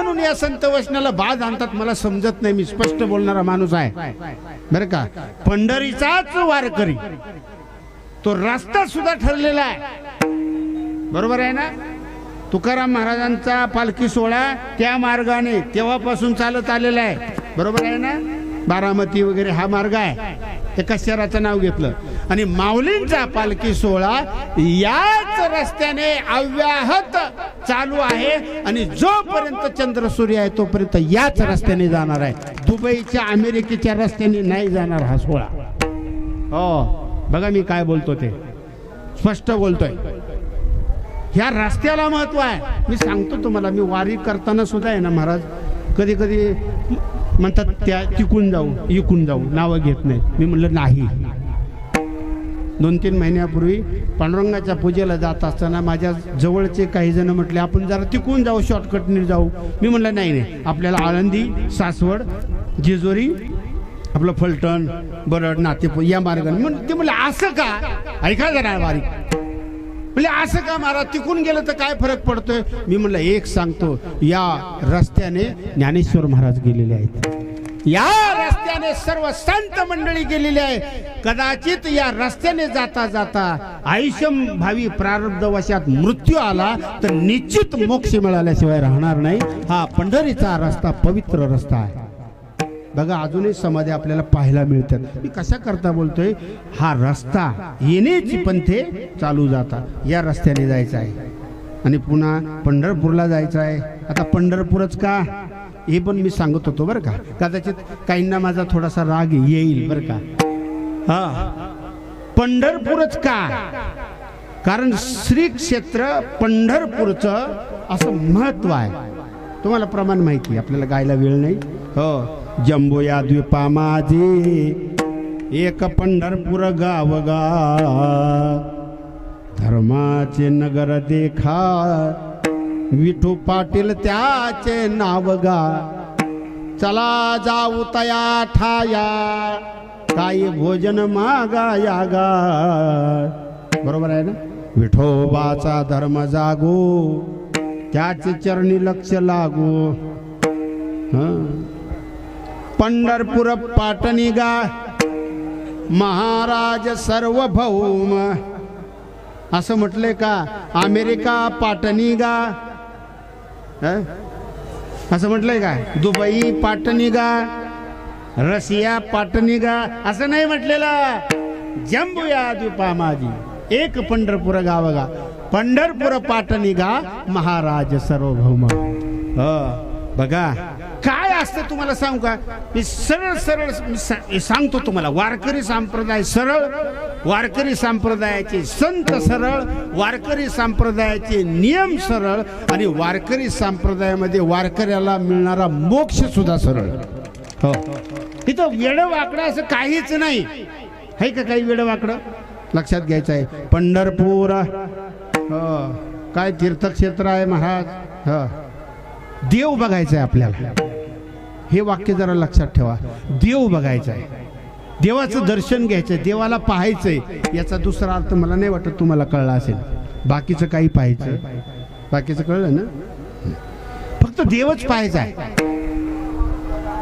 म्हणून या संत वचनाला बाज आणतात मला समजत नाही. मी स्पष्ट बोलणारा माणूस आहे बरं का. पंढरीचाच वारकरी तो रस्ता सुद्धा ठरलेला आहे, बरोबर आहे ना. तुकाराम महाराजांचा पालखी सोहळा त्या मार्गाने तेव्हापासून चालत आलेला आहे, बरोबर आहे ना. बारामती वगैरे हा मार्ग आहे, एका शहराचं नाव घेतलं. आणि माऊलींचा पालखी सोहळा याच रस्त्याने अव्याहत चालू आहे आणि जोपर्यंत चंद्र सूर्य आहे तोपर्यंत याच रस्त्याने जाणार आहे. दुबईच्या अमेरिकेच्या रस्त्याने नाही जाणार हा सोहळा. हो बघा मी काय बोलतो ते स्पष्ट बोलतोय. ह्या रस्त्याला महत्व आहे. मी सांगतो तुम्हाला, मी वारी करताना सुद्धा आहे ना महाराज, कधी कधी म्हणतात त्या तिकून जाऊ इकून जाऊ, नावं घेत नाही. मी म्हणलं नाही. 2-3 महिन्यापूर्वी पांडुरंगाच्या पूजेला जात असताना माझ्या जवळचे काही जण म्हटले आपण जरा तिकून जाऊ, शॉर्टकटने जाऊ. मी म्हणलं नाही नाही, आपल्याला आळंदी, सासवड, जेजुरी, आपलं फलटण, बरड, नातेपूर या मार्गाने. ते म्हणलं असं का, ऐका जरा वारी, म्हणजे असं का महाराज तिकून गेलं तर काय फरक पडतोय. मी म्हणलं एक सांगतो, या रस्त्याने ज्ञानेश्वर महाराज गेलेले आहेत, या रस्त्याने सर्व संत मंडळी गेलेली आहे. कदाचित या रस्त्याने जाता जाता आयुष्यम भावी प्रारब्ध वशात मृत्यू आला तर निश्चित मोक्ष मिळाल्याशिवाय राहणार नाही. हा पंढरीचा रस्ता पवित्र रस्ता आहे. बघा अजूनही समाधी आपल्याला पाहायला मिळतात. मी कशा करता बोलतोय, हा रस्ता येण्याची पंथे चालू जातात, या रस्त्याने जायचं आहे आणि पुन्हा पंढरपूरला जायचं आहे. आता पंढरपूरच का हे पण मी सांगत होतो बरं का. कदाचित काहींना माझा थोडासा राग येईल बरं का. हा पंढरपूरच का, कारण श्री क्षेत्र पंढरपूरचं असं महत्व आहे. तुम्हाला प्रमाण माहिती, आपल्याला गायला वेळ नाही. हो, जम्बो या द्वीपा माझे एक पंढरपूर गावगा, धर्माचे नगर देखा विठू पाटील त्याचे नाव गा. चला जाऊ तया ठाया काही भोजन मागाया गा. बरोबर आहे ना. विठोबाचा धर्म जागो त्याचे चरणी लक्ष लागो. पंढरपूर पाटणी गा महाराज सार्वभौम, असं म्हटलंय का. अमेरिका पाटणी गा असं म्हटलंय का. दुबई पाटणी गा, रशिया पाटणी गा असं नाही म्हटलेलं. जम्बूया द्वीपा माझी एक पंढरपूर गाव गा, पंढरपूर पाटणी गा महाराज सार्वभौम. बघा काय असतं तुम्हाला सांगू का. मी सरळ सरळ सांगतो तुम्हाला. वारकरी संप्रदाय सरळ, वारकरी संप्रदायाचे संत सरळ, वारकरी संप्रदायाचे नियम सरळ आणि वारकरी संप्रदायामध्ये वारकऱ्याला मिळणारा मोक्ष सुद्धा सरळ. हो, इथं वेडं वाकडं असं काहीच नाही आहे का. काही वेडं वाकडं लक्षात घ्यायचं आहे. पंढरपूर काय तीर्थक्षेत्र आहे महाराज. देव बघायचं आहे आपल्याला, हे वाक्य जरा लक्षात ठेवा. देव बघायचं आहे, देवाचं दर्शन घ्यायचं, देवाला पाहायचंय. याचा दुसरा अर्थ मला नाही वाटत तुम्हाला कळला असेल. बाकीचं काही पाहायचं, बाकीचं कळलं ना. फक्त देवच पाहायचा आहे,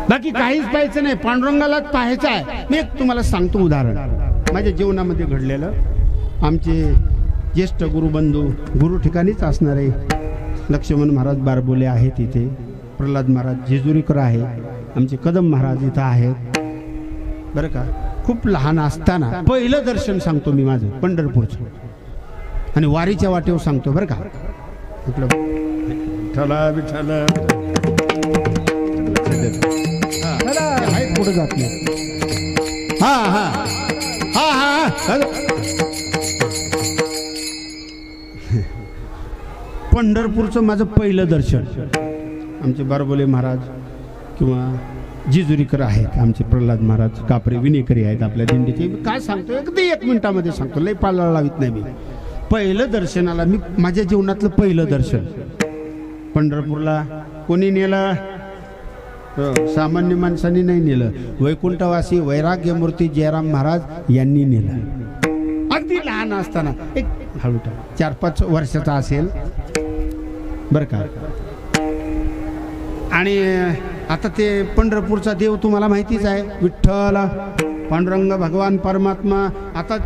बाकी काहीच पाहायचं नाही. पांडुरंगालाच पाहायचं आहे. मी एक तुम्हाला सांगतो उदाहरण माझ्या जीवनामध्ये घडलेलं. आमचे ज्येष्ठ गुरुबंधू, गुरु ठिकाणीच असणारे लक्ष्मण महाराज बारबोले आहेत इथे, प्रल्हाद महाराज जेजुरीकर आहे, आमचे कदम महाराज इथं आहेत बरं का. खूप लहान असताना पहिलं दर्शन सांगतो मी माझं पंढरपूरचं, आणि वारीच्या वाटेवर सांगतो बरं का. विठ्ठला विठ्ठला पुढे जात नाही. हा हा हा हा पंढरपूरचं माझं पहिलं दर्शन. आमचे बारबोले महाराज किंवा जेजुरीकर आहेत, आमचे प्रल्हाद महाराज कापरे विनेकरी आहेत आपल्या दिंडीचे. काय सांगतो अगदी 1 मिनिटामध्ये सांगतो, लई पाला लावित नाही मी. पहिलं दर्शनाला मी माझ्या जीवनातलं पहिलं दर्शन पंढरपूरला कोणी नेलं. सामान्य माणसांनी नाही नेलं, वैकुंठवासी वैराग्य मूर्ती जयराम महाराज यांनी नेलं. अगदी लहान असताना, एक हळू 4-5 वर्षाचा असेल बरं का. आणि आता ते पंढरपूरचा देव तुम्हाला माहितीच आहे, विठ्ठल पांडुरंग भगवान परमात्मा. आता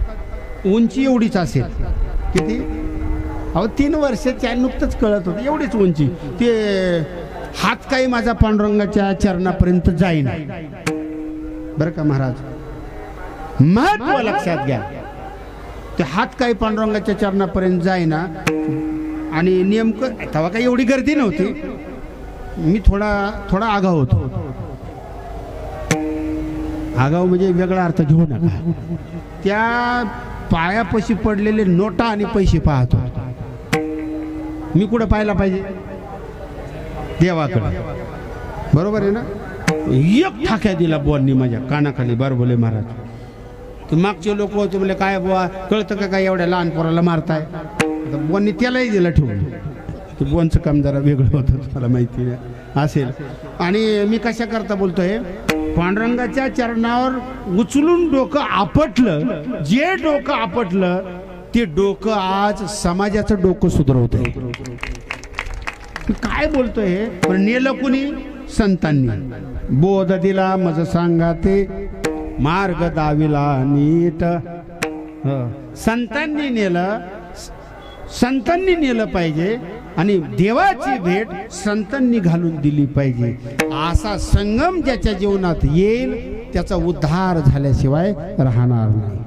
उंची एवढीच असेल, किती? अहो 3 वर्षाच्या नुकतंच कळत होतं, एवढीच उंची. ते हात काही माझा पांडुरंगाच्या चरणापर्यंत जाईना बरं का महाराज, महत्व लक्षात घ्या. ते हात काही पांडुरंगाच्या चरणापर्यंत जाईना. आणि नेमकं तेव्हा काही एवढी गर्दी नव्हती, मी थोडा आगाव होतो. आगाव म्हणजे वेगळा अर्थ घेऊ नका. त्या पायापाशी पडलेले नोटा आणि पैसे पाहतो. मी कुठं पाहायला पाहिजे? देवाकडे, बरोबर आहे ना. एक ठाक्या दिला बोलनी माझ्या कानाखाली. बरं बोले महाराज. तर मागचे लोक होते म्हणजे काय बुवा, कळतं का काय एवढ्या लहान पोराला मारताय? तर बोननी त्यालाही दिला ठेवून. ते बोनचं काम जरा वेगळं होतं, मला माहिती नाही असेल. आणि मी कशा करता बोलतोय, पांडुरंगाच्या चरणावर उचलून डोकं आपटलं. जे डोकं आपटलं ते डोकं आज समाजाचं डोकं सुधरवतंय. काय बोलतोय? पण नेलं कुणी? संतांनी. बोध दिला मज सांगा ते, मार्ग दाविला नीट. संतांनी नेलं, संतांनी नेलं पाहिजे. आणि देवाची भेट संतांनी घालून दिली पाहिजे. असा संगम ज्याच्या जीवनात येईल त्याचा उद्धार झाल्याशिवाय राहणार नाही.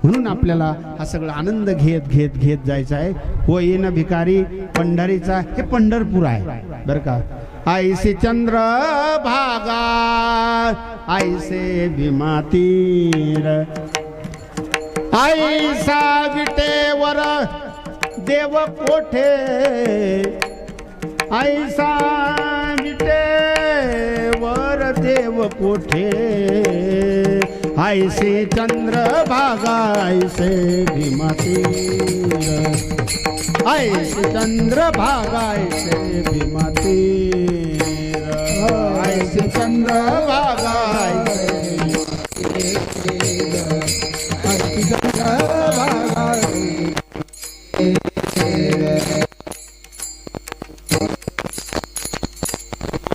म्हणून आपल्याला हा सगळा आनंद घेत घेत घेत जायचा आहे. हो येणं भिकारी पंढरीचा, हे पंढरपूर आहे बरं का. ऐसे चंद्र भागा ऐसे भीमातीर, ऐसा विटेवर देव कोठे, ऐसा विटेवर देव कोठे, ऐसे चंद्र भागा ऐसे भीमातीर, ऐसे चंद्र भागा ऐसे भीमातीर, ऐसे चंद्र भागा ऐसे चंद्र भागा.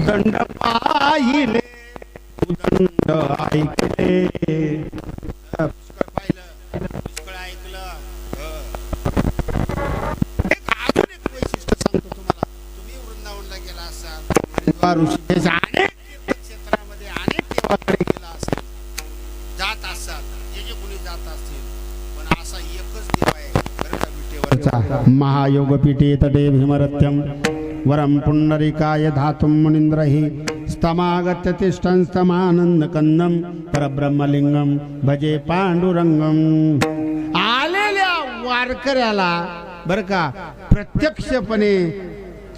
दंड पाहिले दंड ऐकले, पुष्कळ पाहिलं पुष्कळ ऐकलं. एक अजून एक वैशिष्ट्य सांगतो तुम्हाला. तुम्ही वृंदावनला गेला असाल, हरिद्वार ऋषिकेश अनेक तीर्थक्षेत्रामध्ये अनेक देवाकडे गेला असाल, जात असाल, जे कोणी जात असतील, पण असा एकच देव आहे बरं का विटेवरचा. महायोगपीठे तटे भीमरथ्यम वरम पुंडरीकाय धातुम मुनींद्रहि स्तमागत्य तिष्ठन् स्तमानंद कंदम परब्रह्मलिंगम भजे पांडुरंगम. आलेल्या वारकऱ्याला बरं का प्रत्यक्षपणे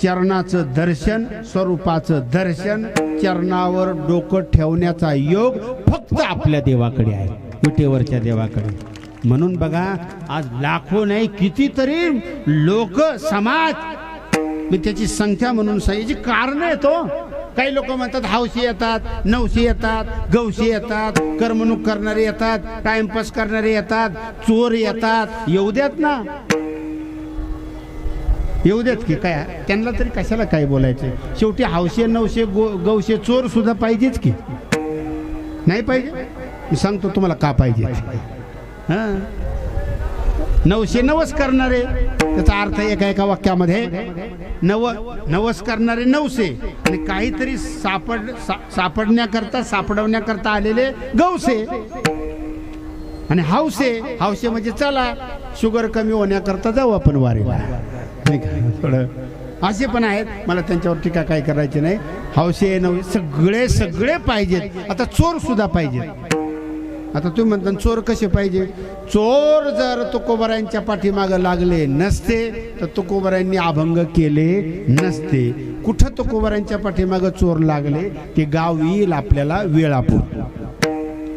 चरणाचं दर्शन, स्वरूपाचं दर्शन, चरणावर डोकं ठेवण्याचा योग फक्त आपल्या देवाकडे आहे, विटेवरच्या देवाकडे. म्हणून बघा आज लाखो नाही कितीतरी लोक, समाज, मी त्याची संख्या म्हणून याची कारण येतो. काही लोक म्हणतात हौशी येतात, नवशी येतात, गवशी येतात, करमणूक करणारे येतात, टाइमपास करणारे येतात, चोर येतात. येऊ द्यात ना, येऊ देत की काय, त्यांना तरी कशाला काय बोलायचं. शेवटी हौशे, नवशे, गवशे, चोर सुद्धा पाहिजेच की नाही पाहिजे. मी सांगतो तुम्हाला का पाहिजे. हा, नवशे नवस करणारे, त्याचा अर्थ एका वाक्यामध्ये नवस करणारे नवसे, आणि काहीतरी सापडण्याकरता, सापडवण्याकरता आलेले गवसे. आणि हौसे म्हणजे चला शुगर कमी होण्याकरता जाऊ आपण वारीला, नाही का. थोडं असे पण आहेत, मला त्यांच्यावर टीका काय करायची नाही. हौसे नवसे सगळे पाहिजेत. आता चोर सुद्धा पाहिजेत. आता तुम्ही म्हणता चोर कसे पाहिजे. चोर जर तुकोबारायांच्या पाठीमागं लागले नसते तर तुकोबारायांनी अभंग केले नसते. कुठं तुकोबारायांच्या पाठीमागं चोर लागले ते गाव येईल आपल्याला वेळापूर.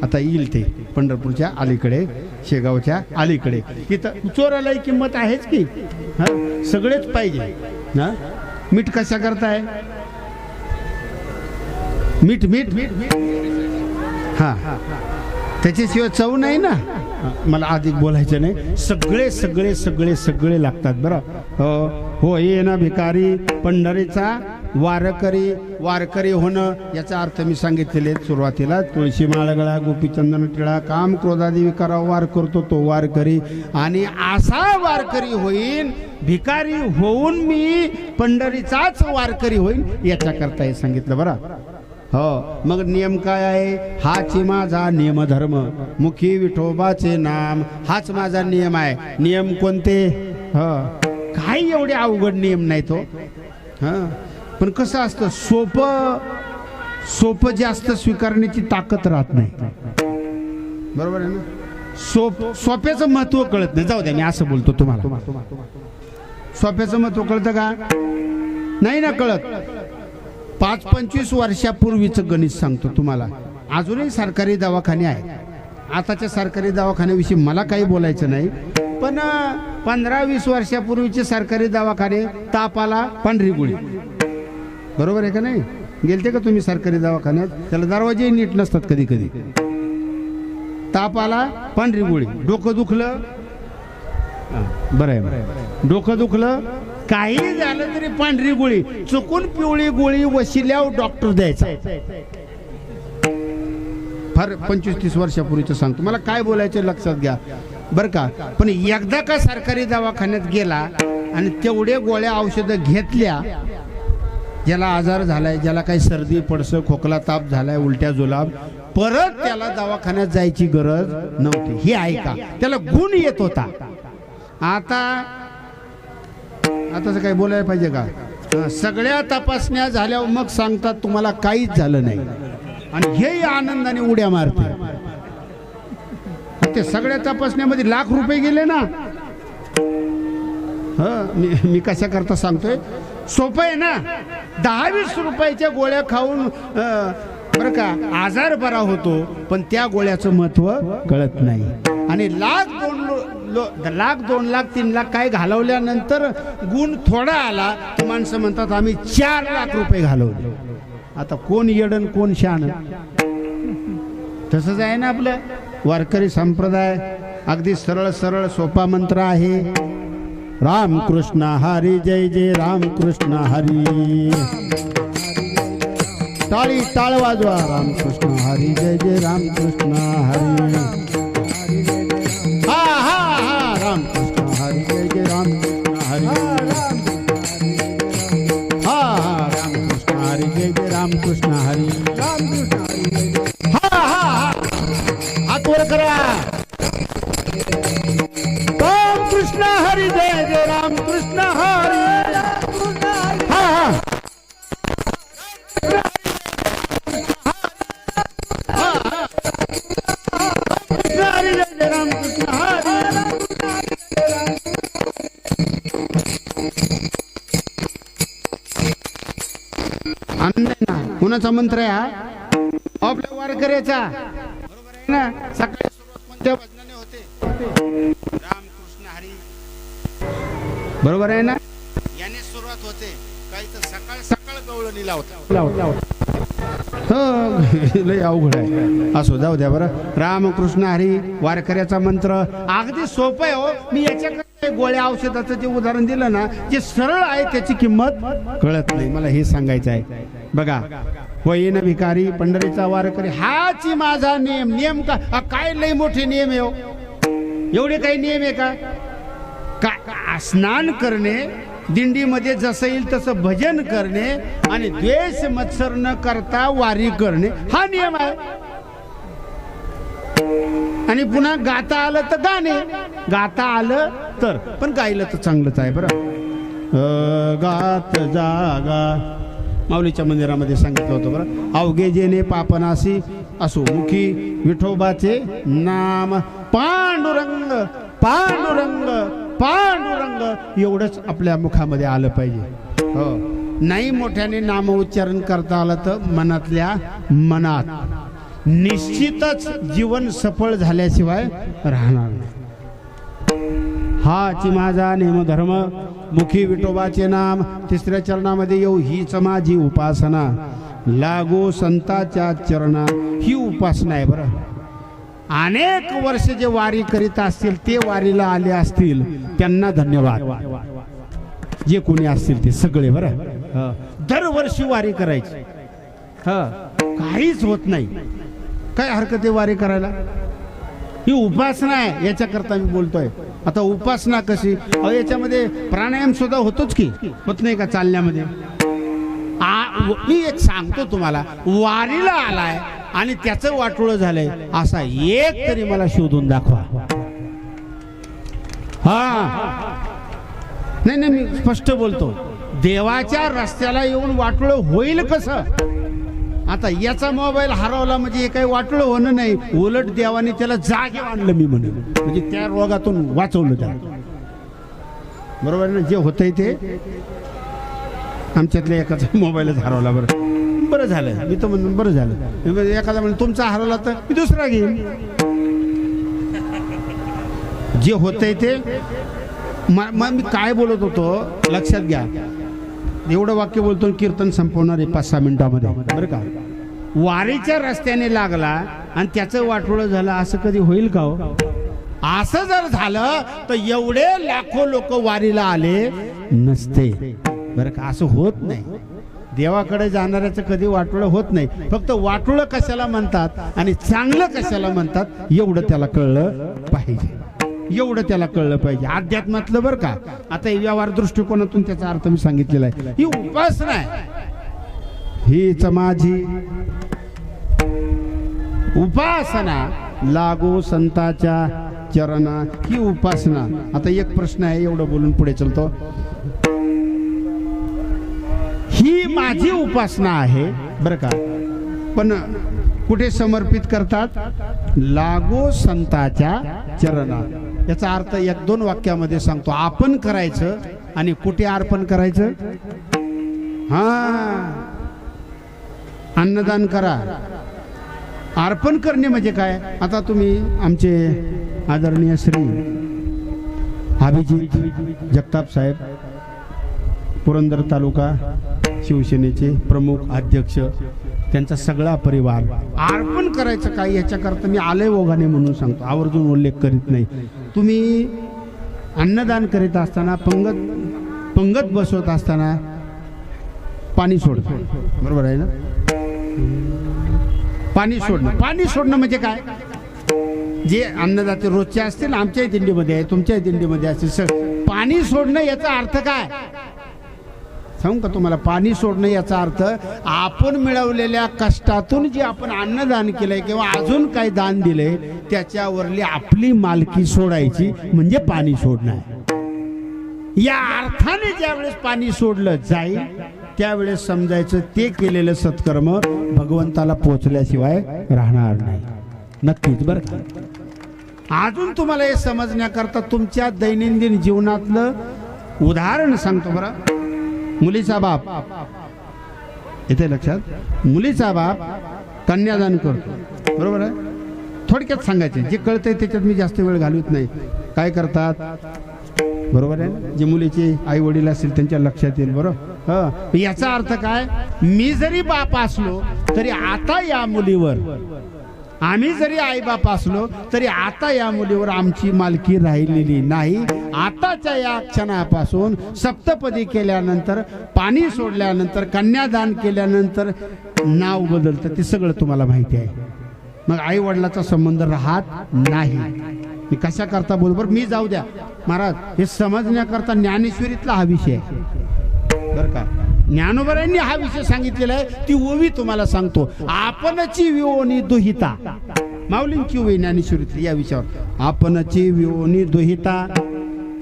आता येईल ते पंढरपूरच्या अलीकडे, शेगावच्या अलीकडे. तिथं चोरालाही किंमत आहेच की. हा, सगळेच पाहिजे. हा, मीठ कशा करताय. मीठ मीठ मीठ हा, त्याच्याशिवाय चव नाही ना. मला अधिक बोलायचं नाही. सगळे सगळे सगळे सगळे लागतात बरं. हो ये ना भिकारी पंढरीचा वारकरी होणं याचा अर्थ मी सांगितलेले सुरुवातीला. तुळशी माळगळा गोपीचंदन टिळा काम क्रोधादी विकारावर वार करतो तो वारकरी. आणि असा वारकरी होईन भिकारी होऊन मी पंढरीचाच वारकरी होईन याच्याकरता हे सांगितलं बरं. हो मग नियम काय आहे? हाची माझा नियम धर्म मुखी विठोबाचे नाम, हाच माझा नियम आहे. नियम कोणते? काही एवढे अवघड नियम नाही तो. पण कसं असतं सोपं जास्त स्वीकारण्याची ताकद राहत नाही. बरोबर आहे ना? सोप्याचं महत्व कळत नाही. जाऊ द्या मी असं बोलतो तुम्हाला. सोप्याचं महत्व कळतं का? नाही ना कळत. 5-25 वर्षापूर्वीचं गणित सांगतो तुम्हाला. अजूनही सरकारी दवाखाने आहेत. आताच्या सरकारी दवाखान्याविषयी मला काही बोलायचं नाही, पण 15-20 वर्षापूर्वीचे सरकारी दवाखाने तापाला पांढरी गोळी. बरोबर आहे का नाही? गेलते का तुम्ही सरकारी दवाखान्यात? त्याला दरवाजे नीट नसतात कधी कधी. तापाला पांढरी गोळी, डोकं दुखलं बरं आहे, डोकं दुखलं काही झालं तरी पांढरी गोळी, चुकून पिवळी गोळी वशिल्यावर डॉक्टर द्यायचा. फार 25-30 वर्षापूर्वीचं सांगतो. मला काय बोलायचं लक्षात घ्या बरं का. पण एकदा का सरकारी दवाखान्यात गेला आणि तेवढे गोळ्या औषधं घेतल्या, ज्याला आजार झालाय, ज्याला काही सर्दी पडसं खोकला ताप झालाय उलट्या जुलाब, परत त्याला दवाखान्यात जायची गरज नव्हती. हे ऐका, त्याला गुण येत होता. आताच काही बोलायला पाहिजे का? सगळ्या तपासण्या झाल्यावर मग सांगतात तुम्हाला काहीच झालं नाही, आणि हे आनंदाने उड्या मारते. ते सगळ्या तपासण्यामध्ये लाख रुपये गेले ना. मी कशा करता सांगतोय, सोपं आहे ना. 10-20 रुपयाच्या गोळ्या खाऊन बरं का आजार बरा होतो, पण त्या गोळ्याचं महत्व कळत नाही. आणि लाख 2 लाख 3 लाख काय घालवल्यानंतर गुण थोडा आला तर माणसं म्हणतात आम्ही 4 लाख रुपये घालवले. आता कोण येडन कोण शान? तसंच आहे ना आपलं वारकरी संप्रदाय. अगदी सरळ सरळ सोपा मंत्र आहे. रामकृष्ण हरी जय जय रामकृष्ण हरी. टाळ वाजवा. रामकृष्ण हरी जय जय रामकृष्ण हरी. हा हा हा रामकृष्ण हरी जय जय रामकृष्ण हरी. हा हा रामकृष्ण हरी जय जय रामकृष्ण हरी. हा हा हा हात वर करा. रामकृष्ण हरी जय जय रामकृष्ण हरी. हा हा कोणाचा मंत्र आहे हा? आपल्या वारकऱ्याचा. बरोबर आहे ना? सकाळी सुरुवात कोणत्या भजनाने होते? रामकृष्ण हरी. बरोबर आहे ना? याने सुरुवात होते. काही तर सकाळ गवळणी लावतात. लय अवघड आहे. असो जाऊ द्या बरं. रामकृष्ण हरी वारकऱ्याचा मंत्र अगदी सोपं आहे हो. मी याच्याकडे गोळ्या औषधाचं जे उदाहरण दिलं ना, जे सरळ आहे त्याची किंमत कळत नाही. मला हे सांगायचं आहे बघा. होईन भिकारी पंढरीचा वारकरी हाची माझा नियम. नियम का काय लय मोठे नियम आहे हो. एवढे काही नियम आहे का? स्नान करणे, दिंडीमध्ये जसं येईल तसं भजन करणे आणि द्वेष मत्सर न करता वारी करणे हा नियम आहे. आणि पुन्हा गाता आलं तर गाणे, गाता आलं तर, पण गायलं तर चांगलंच आहे बरं. गात जागा माऊलीच्या मंदिरामध्ये सांगितलं होतं बरं. अवघे जेने पापनाशी असो मुखी विठोबाचे नाम. पांडुरंग पांडुरंग पांडुरंग एवढंच आपल्या मुखामध्ये आलं पाहिजे. हो, नाही मोठ्याने नाम उच्चारण करता आलं तर मनातल्या मनात निश्चितच जीवन सफळ झाल्याशिवाय राहणार नाही. हाची माझा नेम धर्म मुखी विठोबाचे नाम. तिसऱ्या चरणामध्ये येऊ हीच माझी उपासना. लागो संताच्या चरणा. ही उपासना आहे बरं. अनेक वर्ष जे वारी करीत असतील, ते वारीला आले असतील, त्यांना धन्यवाद. जे कोणी असतील ते सगळे बरं. दरवर्षी वारी करायची. काहीच होत नाही. काय हरकत आहे वारी करायला? ही उपासना आहे, याच्याकरता मी बोलतोय. आता उपासना कशी? याच्यामध्ये प्राणायाम सुद्धा होतोच की, होत नाही का चालण्यामध्ये? मी एक सांगतो तुम्हाला, वारीला आलाय आणि त्याचं वाटोळं झालंय असा एक तरी मला शोधून दाखवा. नाही नाही, मी स्पष्ट बोलतो. देवाच्या रस्त्याला येऊन वाटोळं होईल कसं? आता याचा मोबाईल हरवला म्हणजे काही वाटोळं होणं नाही, उलट देवाने त्याला जागे आणलं मी म्हणेन, म्हणजे त्या रोगातून वाचवलं त्याला. बरोबर ना? जे होतंय ते. आमच्यातल्या एकाचा मोबाईलच हरवला. बरं झालं, मी तर म्हणून बरं झालं. एखादा म्हणजे तुमचा हरवला तर मी दुसरा घेईन. जे होतंय ते. मी काय बोलत होतो लक्षात घ्या. एवढं वाक्य बोलतो, कीर्तन संपवणार आहे 5-6 मिनिटामध्ये, बरं का? वारीच्या रस्त्याने लागला आणि त्याचं वाटोळं झालं असं कधी होईल का हो? असं जर झालं तर एवढे लाखो लोक वारीला आले नसते, बरं का? असं होत नाही. देवाकडे जाणाऱ्याचं कधी वाटोळं होत नाही. फक्त वाटोळं कशाला म्हणतात आणि चांगलं कशाला म्हणतात एवढं त्याला कळलं पाहिजे. एवढं त्याला कळलं पाहिजे अध्यात्मातलं, बरं का? आता व्यवहार दृष्टिकोनातून त्याचा अर्थ मी सांगितलेला आहे. ही उपासना आहे, हीच माझी उपासना. लागो संताच्या चरणा, ही उपासना. आता एक प्रश्न आहे, एवढं बोलून पुढे चलतो. ही माझी उपासना आहे, बरं का? पण कुठे समर्पित करतात? लागो संताच्या चरणा. याचा अर्थ 1-2 वाक्यामध्ये सांगतो. आपण करायचं आणि कुठे अर्पण करायचं? अन्नदान करा. अर्पण करणे म्हणजे काय? आता तुम्ही आमचे आदरणीय श्री अभिजित जगताप साहेब, पुरंदर तालुका शिवसेनेचे प्रमुख अध्यक्ष, त्यांचा सगळा परिवार अर्पण करायचं काय याच्याकरता मी आलय ओघाने म्हणून सांगतो, आवर्जून उल्लेख करीत नाही. तुम्ही अन्नदान करीत असताना, पंगत बसवत असताना पाणी सोडतो, बरोबर आहे ना? पाणी सोडणं म्हणजे काय? जे अन्नदाते रोजचे असतील, आमच्याही दिंडीमध्ये आहे, तुमच्याही दिंडीमध्ये असतील, पाणी सोडणं याचा अर्थ काय सांगू का तुम्हाला? पाणी सोडणं याचा अर्थ आपण मिळवलेल्या कष्टातून जे आपण अन्नदान केलंय किंवा अजून काही दान दिलंय त्याच्यावरली आपली मालकी सोडायची म्हणजे पाणी सोडणं आहे. या अर्थाने ज्यावेळेस पाणी सोडलं जाईल त्यावेळेस समजायचं ते केलेलं सत्कर्म भगवंताला पोचल्याशिवाय राहणार नाही. नक्कीच, बरं का? अजून तुम्हाला हे समजण्याकरता तुमच्या दैनंदिन जीवनातलं उदाहरण सांगतो. बरं, मुलीचा बाप, येते लक्षात? मुलीचा बाप कन्यादान करतो, बरोबर आहे? थोडक्यात सांगायचे, जे कळतंय त्याच्यात मी जास्त वेळ घालवत नाही. काय करतात, बरोबर आहे? जे मुलीचे आई वडील असतील त्यांच्या लक्षात येईल, बरोबर? याचा अर्थ काय? मी जरी बाप असलो तरी आता या मुलीवर, आम्ही जरी आई बाप असलो तरी आता या मुलीवर आमची मालकी राहिलेली नाही. आताच्या या क्षणापासून सप्तपदी केल्यानंतर, पाणी सोडल्यानंतर, कन्यादान केल्यानंतर नाव बदलतं, ते सगळं तुम्हाला माहिती आहे. मग आई वडिलाचा संबंध राहत नाही. मी कशा करता बरोबर मी जाऊ द्या महाराज, हे समजण्याकरता ज्ञानेश्वरीतला हा विषय आहे, बरं का? ज्ञानोबरांनी हा विषय सांगितलेला आहे. ती ओवी तुम्हाला सांगतो. आपणची वियोनी दुहिता, माऊलींची ओवी ज्ञानेश्वरीतली या विषयावर. आपणची वियोनी दुहिता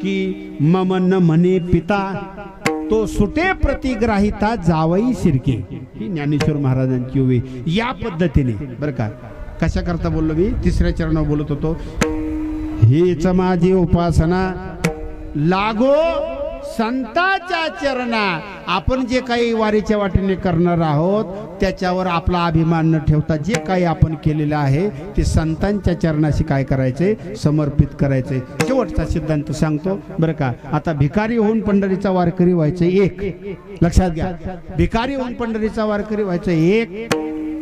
की मम न म्हणे पिता, तो सुटे प्रतिग्राहिता जावई शिरके. ही ज्ञानेश्वर महाराजांची ओवी या पद्धतीने, बरं का? कशा करता बोललो मी? 3ऱ्या चरणावर बोलत होतो. हीच माझी उपासना, लागो संताच्या चरणा. आपण जे काही वारीच्या वाटेने करणार आहोत त्याच्यावर आपला अभिमान न ठेवता जे काही आपण केलेलं आहे ते संतांच्या चरणाशी काय करायचे? समर्पित करायचे. शेवटचा सिद्धांत सांगतो, बरं का? आता भिकारी होऊन पंढरीचा वारकरी व्हायचं 1, लक्षात घ्या. भिकारी होऊन पंढरीचा वारकरी व्हायचं 1,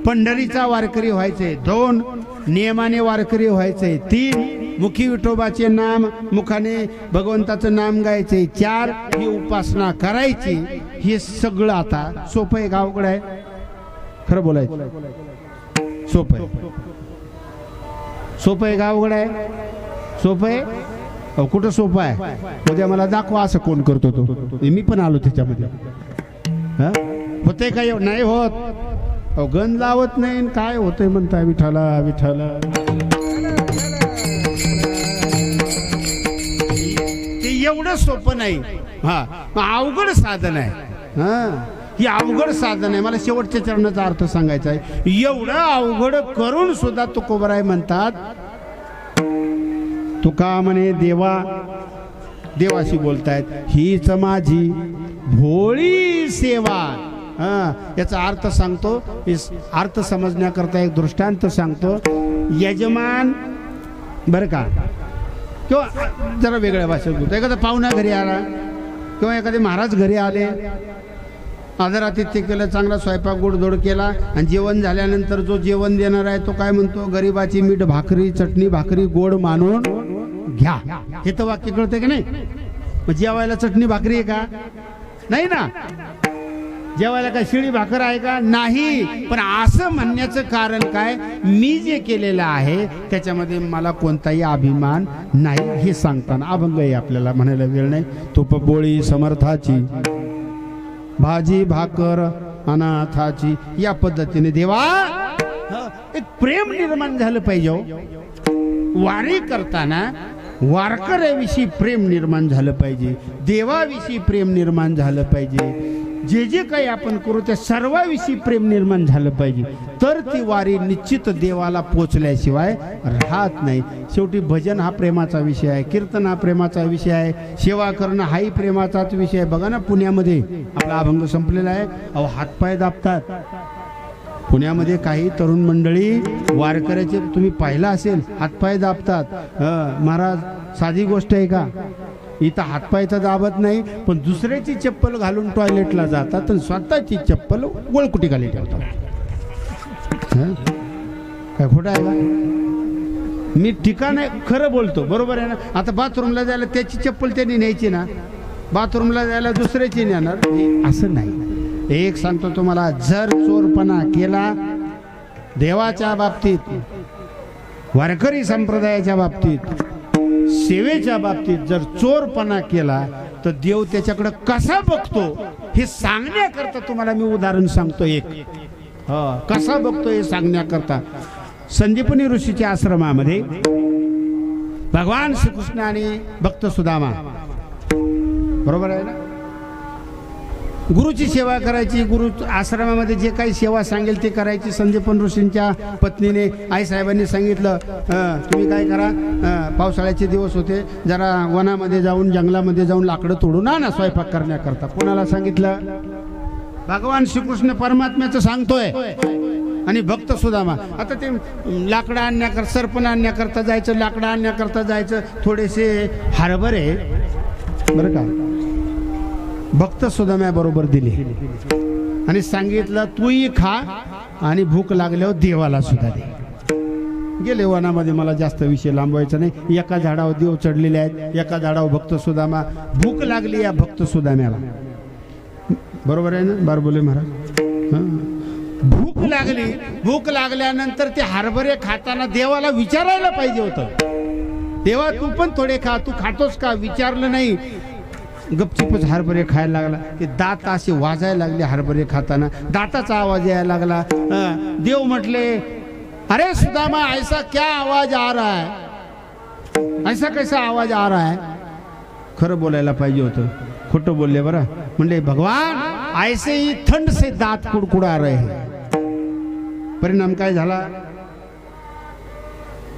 पंढरीचा वारकरी व्हायचे 2, नियमाने वारकरी व्हायचे 3, मुखी विठोबाचे नाम, मुखाने भगवंताचं नाम गायचे 4, ही उपासना करायची. हे सगळं आता सोपं आहे का अवघड आहे? खरं बोलायचं, सोपं आहे. सोपं आहे का अवघड आहे? सोपं आहे. अहो कुठं सोपं आहे? उद्या मला दाखवा असं कोण करतो तो, मी पण आलो त्याच्यामध्ये. हा होते का? नाही होत. अहो गण लावत नाही, काय होतंय म्हणताय? विठाला विठाला. ते एवढं सोपं नाही. हा अवघड साधन आहे. हा ही अवघड साधन आहे. मला शेवटच्या चरणाचा अर्थ सांगायचा आहे. एवढं अवघड करून सुद्धा तुकोबराय म्हणतात, तुका म्हणे देवा, देवाशी बोलतायत, हीच माझी भोळी सेवा. याचा अर्थ सांगतो, अर्थ समजण्याकरता एक दृष्टांत सांगतो. यजमान बरं का, किंवा जरा वेगळ्या भाषेत बोलतो. एखादा पाहुणा घरी आला किंवा एखादे महाराज घरी आले, आदरातिथ्य केलं, चांगला स्वयंपाक गोडधोड केला आणि जेवण झाल्यानंतर जो जेवण देणार आहे तो काय म्हणतो? गरिबाची मीठ भाकरी, चटणी भाकरी गोड मानून घ्या. हे तर वाक्य कळतं की नाही? मग जेवायला चटणी भाकरी आहे का? नाही ना. जेवायला काय शिळी भाकर आहे का? नाही. पण असं म्हणण्याचं कारण काय? मी जे केलेलं आहे त्याच्यामध्ये मला कोणताही अभिमान नाही हे सांगताना अभंग आहे. आपल्याला म्हणायला वेळ नाही. तुपपोळी समर्थाची, भाजी भाकर अनाथाची, या पद्धतीने देवा एक प्रेम निर्माण झालं पाहिजे. वारी करताना वारकऱ्याविषयी प्रेम निर्माण झालं पाहिजे, देवाविषयी प्रेम निर्माण झालं पाहिजे, जे जे काही आपण करू त्या सर्वाविषयी प्रेम निर्माण झालं पाहिजे. तर ती वारी निश्चित देवाला पोचल्याशिवाय राहत नाही. शेवटी भजन हा प्रेमाचा विषय आहे, कीर्तन हा प्रेमाचा विषय आहे, सेवा करणं हाही प्रेमाचाच विषय आहे. बघा ना, पुण्यामध्ये आपला अभंग संपलेला आहे. अहो हातपाय दाबतात. पुण्यामध्ये काही तरुण मंडळी वारकऱ्याचे तुम्ही पाहिलं असेल, हातपाय दाबतात. महाराज साधी गोष्ट आहे का? इथं हातपायचा दाबत नाही, पण दुसऱ्याची चप्पल घालून टॉयलेटला जातात आणि स्वतःची चप्पल गोळकुटी खाली ठेवतात. काय खोटं आहे का? मी ठिकाण खरं बोलतो, बरोबर आहे ना? आता बाथरूमला जायला त्याची चप्पल त्यांनी न्यायची ना, बाथरूमला जायला दुसऱ्याची नेणार, असं नाही. एक सांगतो तुम्हाला, जर चोरपणा केला देवाच्या बाबतीत, वारकरी संप्रदायाच्या बाबतीत, सेवेच्या बाबतीत जर चोरपणा केला तर देव त्याच्याकडे कसा बघतो हे सांगण्याकरता तुम्हाला मी उदाहरण सांगतो. एक कसा बघतो हे सांगण्याकरता, संदीपनी ऋषीच्या आश्रमामध्ये भगवान श्रीकृष्ण आणि भक्त सुदामा, बरोबर आहे ना, गुरुची सेवा करायची. गुरु आश्रमामध्ये जे काही सेवा सांगेल ते करायची. संदीपन ऋषींच्या पत्नीने आईसाहेबांनी सांगितलं, तुम्ही काय करा, पावसाळ्याचे दिवस होते, जरा वनामध्ये जाऊन जंगलामध्ये जाऊन लाकडं तोडून आणा स्वयंपाक करण्याकरता. कोणाला सांगितलं? भगवान श्रीकृष्ण परमात्म्याचं सांगतोय. आणि भक्त सुदामा आता ते लाकडं आणण्याकरता, सरपण आणण्याकरता जायचं, लाकडं आणण्याकरता जायचं. थोडेसे हरभरे बरं का भक्त सुदाम्याबरोबर दिले आणि सांगितलं, तूही खा आणि भूक लागल्यावर देवाला सुद्धा दे. गेले वनामध्ये. मला जास्त विषय लांबवायचा नाही. एका झाडावर देव चढलेले आहेत, एका झाडावर भक्त सुदामा. भूक लागली या भक्त सुदाम्याला, बरोबर आहे ना? बार बोले महाराज. भूक लागली. भूक लागल्यानंतर ते हरभरे खाताना देवाला विचारायला पाहिजे होतं, देवा तू पण थोडे खा, तू खातोस का? विचारलं नाही. गपचिपच हरभरे खायला लागला. ते दात असे वाजायला लागले हरभरे खाताना, दाताचा आवाज यायला लागला. देव म्हटले, अरे सुदामा ऐसा क्या आवाज आ रहा है, ऐसा कैसा आवाज आ रहा है? खरं बोलायला पाहिजे होतं, खोटं बोलले बरं. म्हणले, भगवान ऐसे ही थंड से दात कुडकुडा रहे हैं. परिणाम काय झाला?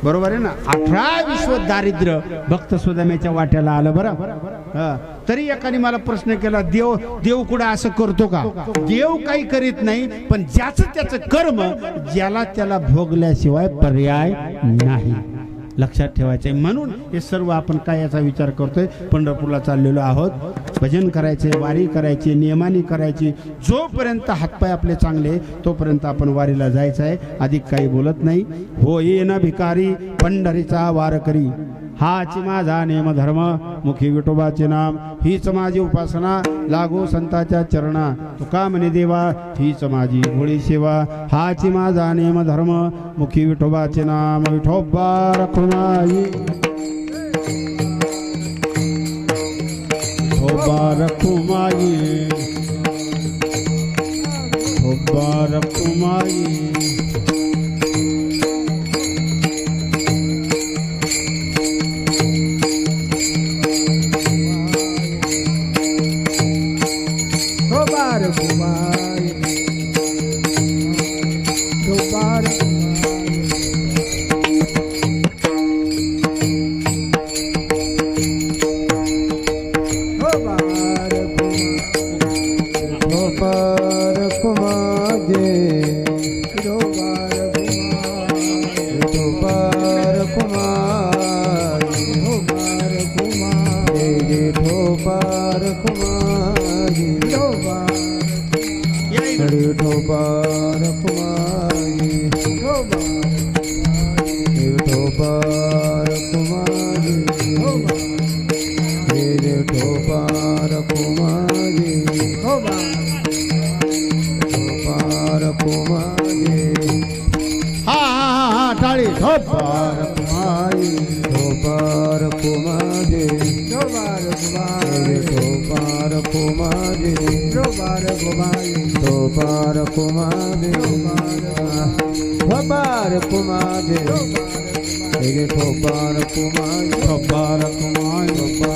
बरोबर आहे ना? 18 विश्व दारिद्र्य भक्त सुदाम्याच्या वाट्याला आलं. बरं. तरी एकाने मला प्रश्न केला, देव कुठं असं करतो का? देव काही करीत नाही, पण ज्याचं त्याचं कर्म ज्याला त्याला भोगल्याशिवाय पर्याय नाही. लक्षात ठेवायचे. म्हणून हे सर्व आपण काय याचा विचार करतोय, पंढरपूरला चाललेलो आहोत, भजन करायचे, वारी करायची, नियमाने करायची. जोपर्यंत हातपाय आपले चांगले तोपर्यंत आपण वारीला जायचं आहे. अधिक काही बोलत नाही. हो ये ना भिकारी पंढरीचा वारकरी, हाच माझा नेम धर्म मुखी विठोबाचे नाम हीच माझी उपासना लागो संताच्या चरणा तुका म्हणे देवा हीच माझी भोळी सेवा हाच माझा नेम धर्म मुखी विठोबाचे नाम विठोबा रखुमाई विठोबा रखुमाई विठोबा रखुमाई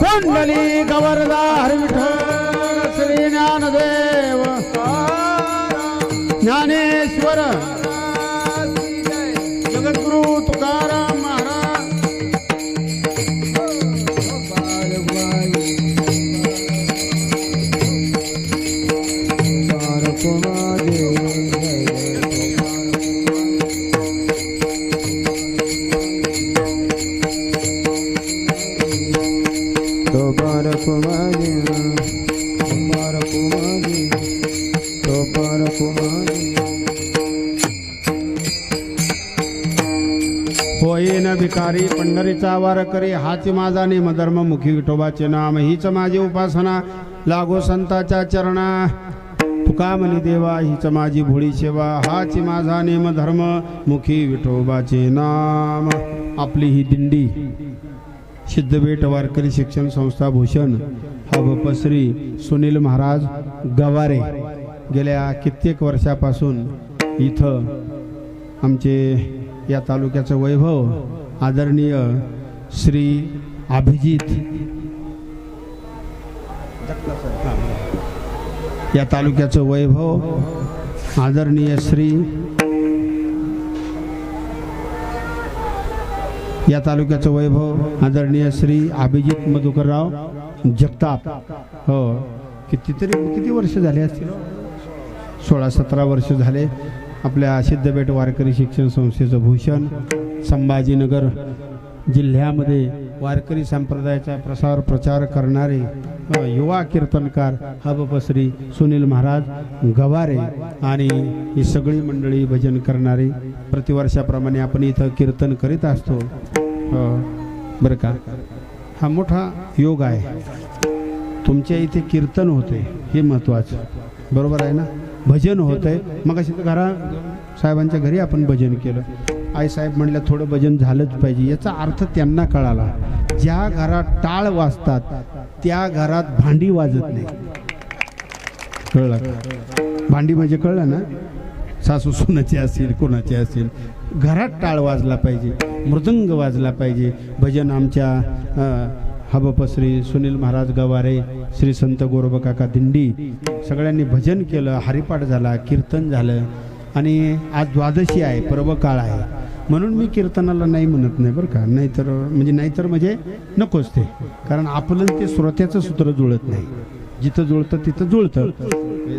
कुंडली गवरदार विठ्ठल श्री ज्ञानदेव ज्ञानेश्वर जगद्गुरु तुकाराम महाराज होईन भिकारी पंढरीचा वार करी हाच माझा नेम धर्म मुखी विठोबाचे नाम हीच माझी उपासना लागो संताच्या चरणा तुका म्हणे देवा हीच माझी भोळी सेवा हाच माझा नेम धर्म मुखी विठोबाचे नाम। आपली ही दिंडी सिद्धबेट वारकरी शिक्षण संस्था भूषण हबपश्री सुनील महाराज गवारे गेल्या कित्येक वर्षापासून इथं आमचे या तालुक्याचं वैभव आदरणीय श्री अभिजित या तालुक्याचं वैभव आदरणीय श्री या तालुक्याचं वैभव आदरणीय श्री अभिजित मधुकरराव जगताप हो किती वर्ष झाले असतील 16-17 वर्ष झाले आपल्या सिद्धबेट वारकरी शिक्षण संस्थेचं भूषण संभाजीनगर जिल्ह्यामध्ये वारकरी संप्रदायाचा प्रसार प्रचार करणारे युवा कीर्तनकार हबपश्री सुनील महाराज गवारे आणि ही सगळी मंडळी भजन करणारी प्रतिवर्षाप्रमाणे आपण इथं कीर्तन करीत असतो बरं का। हा मोठा योग आहे तुमच्या इथे कीर्तन होते हे महत्त्वाचं बरोबर आहे ना भजन होतंय मग अशी घरा साहेबांच्या घरी आपण भजन केलं आई साहेब म्हणल्या थोडं भजन झालंच पाहिजे याचा अर्थ त्यांना कळाला ज्या घरात टाळ वाजतात त्या घरात भांडी वाजत नाही कळलं भांडी म्हणजे कळलं ना सासू सुनाची असेल कोणाची असेल घरात टाळ वाजला पाहिजे मृदंग वाजला पाहिजे भजन आमच्या हबपश्री सुनील महाराज गवारे श्री संत गोरोबा काका दिंडी सगळ्यांनी भजन केलं हरिपाठ झाला कीर्तन झालं आणि आज द्वादशी आहे पर्व काळ आहे म्हणून मी कीर्तनाला नाही म्हणत नाही बरं का नाहीतर म्हणजे नकोच ते कारण आपलं ते श्रोत्याचं सूत्र जुळत नाही जिथं जुळतं तिथं जुळतं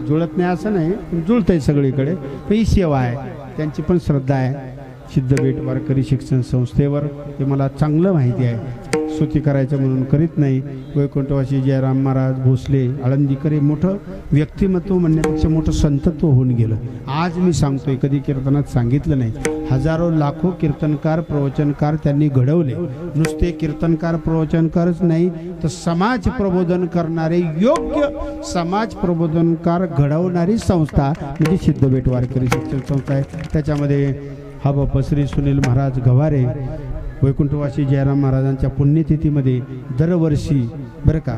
जुळत नाही असं नाही जुळतंय सगळीकडे पण ही सेवा आहे त्यांची पण श्रद्धा आहे सिद्धबेट वारकरी शिक्षण संस्थेवर हे मला चांगलं माहिती आहे स्तुती करायचं म्हणून करीत नाही वैकुंठवासी जयराम महाराज भोसले आळंदीकर हे मोठं व्यक्तिमत्व म्हणण्यापेक्षा मोठं संतत्व होऊन गेलं आज मी सांगतोय कधी कीर्तनात सांगितलं नाही हजारो लाखो कीर्तनकार प्रवचनकार त्यांनी घडवले. नुसते कीर्तनकार प्रवचनकारच नाही तर समाज प्रबोधन करणारे योग्य समाज प्रबोधनकार घडवणारी संस्था म्हणजे सिद्धबेट वारकरी शिक्षण संस्था आहे. त्याच्यामध्ये हब श्री सुनील महाराज गवारे वैकुंठवासी जयराम महाराजांच्या पुण्यतिथीमध्ये दरवर्षी बरं का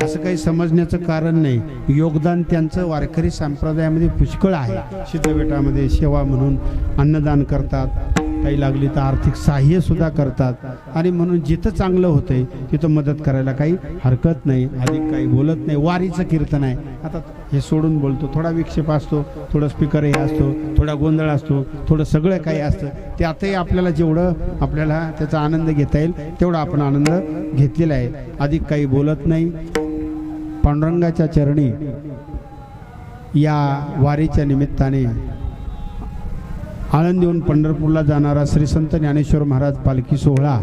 असं काही समजण्याचं कारण नाही, योगदान त्यांचं वारकरी संप्रदायामध्ये पुष्कळ आहे. सिद्धबेटामध्ये सेवा म्हणून अन्नदान करतात, काही लागली तर आर्थिक सहाय्य सुद्धा करतात आणि म्हणून जिथं चांगलं होतंय तिथं मदत करायला काही हरकत नाही. अधिक काही बोलत नाही. वारीचं कीर्तन आहे, आता हे सोडून बोलतो, थोडा विक्षेप असतो, थोडं स्पीकर हे असतो, थोडा गोंधळ असतो, थोडं सगळं काही असतं. त्यातही आपल्याला जेवढं आपल्याला त्याचा आनंद घेता येईल तेवढा आपण आनंद घेतलेला आहे. अधिक काही बोलत नाही. पांडुरंगाच्या चरणी या वारीच्या निमित्ताने आळंदीहून पंढरपूरला जाणारा श्री संत ज्ञानेश्वर महाराज पालखी सोहळा,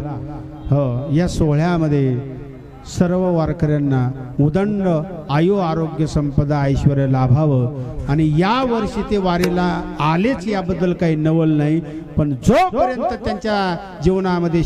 या सोहळ्यामध्ये सर्व वारकऱ्यांना उदंड आयु आरोग्य संपदा ऐश्वर्य लाभावं आणि या वर्षी ते वारीला आलेच याबद्दल काही नवल नाही, पण जोपर्यंत त्यांच्या जीवनामध्ये